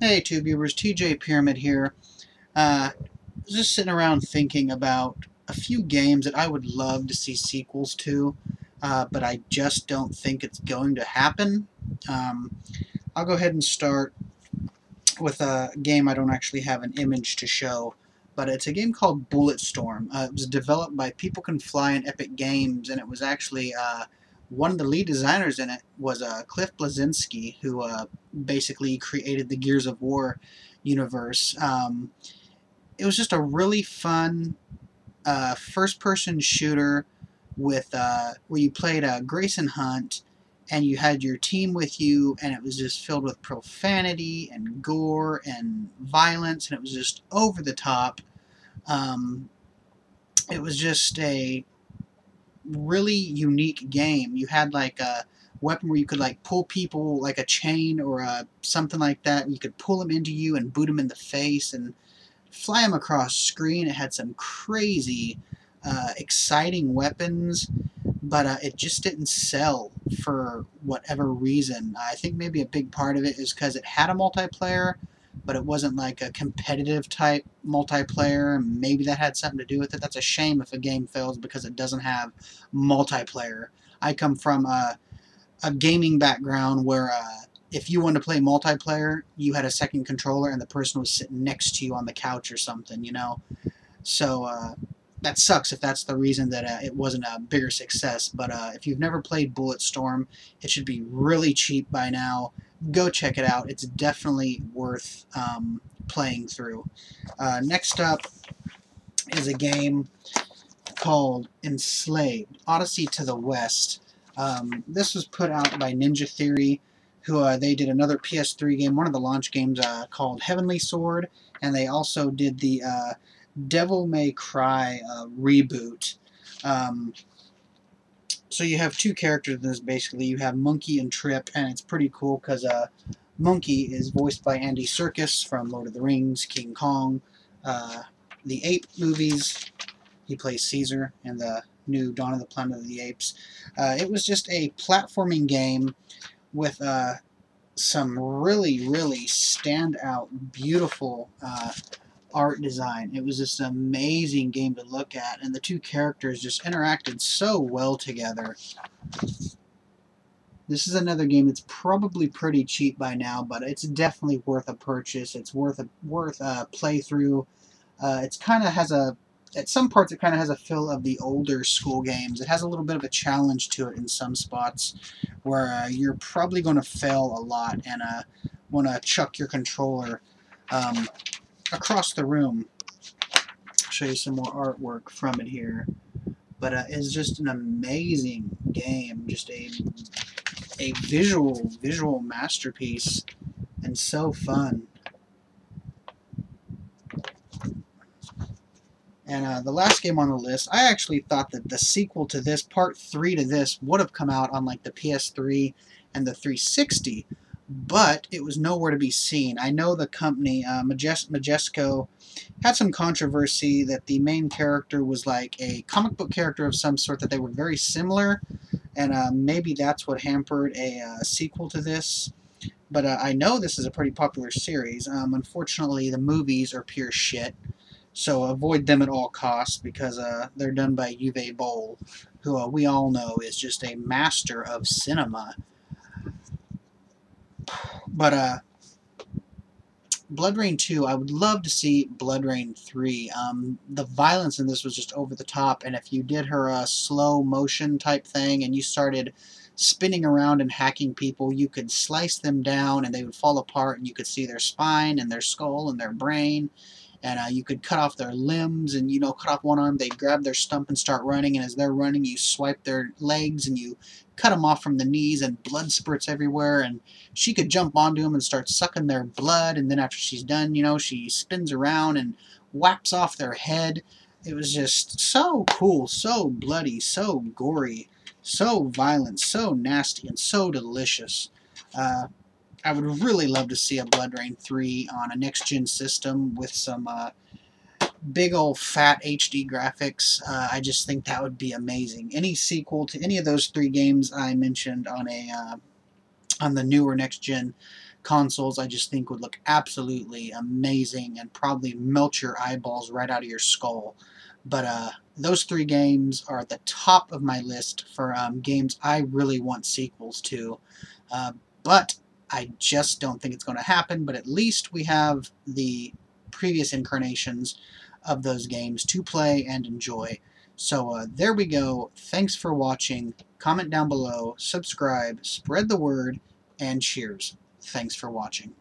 Hey, TubeViewers, TJ Pyramid here. Just sitting around thinking about a few games that I would love to see sequels to, but I just don't think it's going to happen. Um, I'll go ahead and start with a game I don't actually have an image to show, but it's a game called Bulletstorm. It was developed by People Can Fly and Epic Games, and it was actually one of the lead designers in it was Cliff Bleszinski, who basically created the Gears of War universe. It was just a really fun first-person shooter with where you played Grayson Hunt, and you had your team with you, and it was just filled with profanity and gore and violence, and it was just over the top. Um, it was just a really unique game. You had like a weapon where you could like pull people like a chain or something like that, and you could pull them into you and boot them in the face and fly them across screen. It had some crazy, exciting weapons, but it just didn't sell for whatever reason. I think maybe a big part of it is because it had a multiplayer, but it wasn't like a competitive type multiplayer. Maybe that had something to do with it. That's a shame if a game fails because it doesn't have multiplayer. I come from a gaming background where if you wanted to play multiplayer, you had a second controller and the person was sitting next to you on the couch or something, you know? So that sucks if that's the reason that it wasn't a bigger success. But if you've never played Bulletstorm, it should be really cheap by now. Go check it out. It's definitely worth playing through. Next up is a game called Enslaved, Odyssey to the West. This was put out by Ninja Theory, who they did another PS3 game, one of the launch games called Heavenly Sword, and they also did the Devil May Cry reboot. Um, so you have two characters in this, basically. You have Monkey and Trip, and it's pretty cool because Monkey is voiced by Andy Serkis from Lord of the Rings, King Kong, the Ape movies. He plays Caesar in the new Dawn of the Planet of the Apes. It was just a platforming game with some really, really standout, beautiful art design. It was just an amazing game to look at, and the two characters just interacted so well together. This is another game that's probably pretty cheap by now, but it's definitely worth a purchase. It's worth a playthrough. It's kind of has a at some parts it kind of has a feel of the older school games. It has a little bit of a challenge to it in some spots where you're probably going to fail a lot and want to chuck your controller um, across the room. I'll show you some more artwork from it here. But it's just an amazing game, just a visual masterpiece, and so fun. And the last game on the list, I actually thought that the sequel to this, part 3 to this, would have come out on like the PS3 and the 360, but it was nowhere to be seen. I know the company, Majesco, had some controversy that the main character was like a comic book character of some sort, that they were very similar, and maybe that's what hampered a sequel to this. But I know this is a pretty popular series. Unfortunately, the movies are pure shit. So avoid them at all costs because they're done by Uwe Boll, who we all know is just a master of cinema. But BloodRayne 2, I would love to see BloodRayne 3. The violence in this was just over the top, and if you did her slow motion type thing and you started spinning around and hacking people, you could slice them down and they would fall apart, and you could see their spine and their skull and their brain. And you could cut off their limbs and, you know, cut off one arm. They'd grab their stump and start running, and as they're running, you swipe their legs and you cut them off from the knees, and blood spurts everywhere, and she could jump onto them and start sucking their blood, and then after she's done, you know, she spins around and whaps off their head. It was just so cool, so bloody, so gory, so violent, so nasty, and so delicious. I would really love to see a BloodRayne 3 on a next-gen system with some big old fat HD graphics. I just think that would be amazing. Any sequel to any of those three games I mentioned on a on the newer next-gen consoles, I just think would look absolutely amazing and probably melt your eyeballs right out of your skull. But those three games are at the top of my list for games I really want sequels to. But I just don't think it's going to happen, but at least we have the previous incarnations of those games to play and enjoy. So there we go. Thanks for watching. Comment down below, subscribe, spread the word, and cheers. Thanks for watching.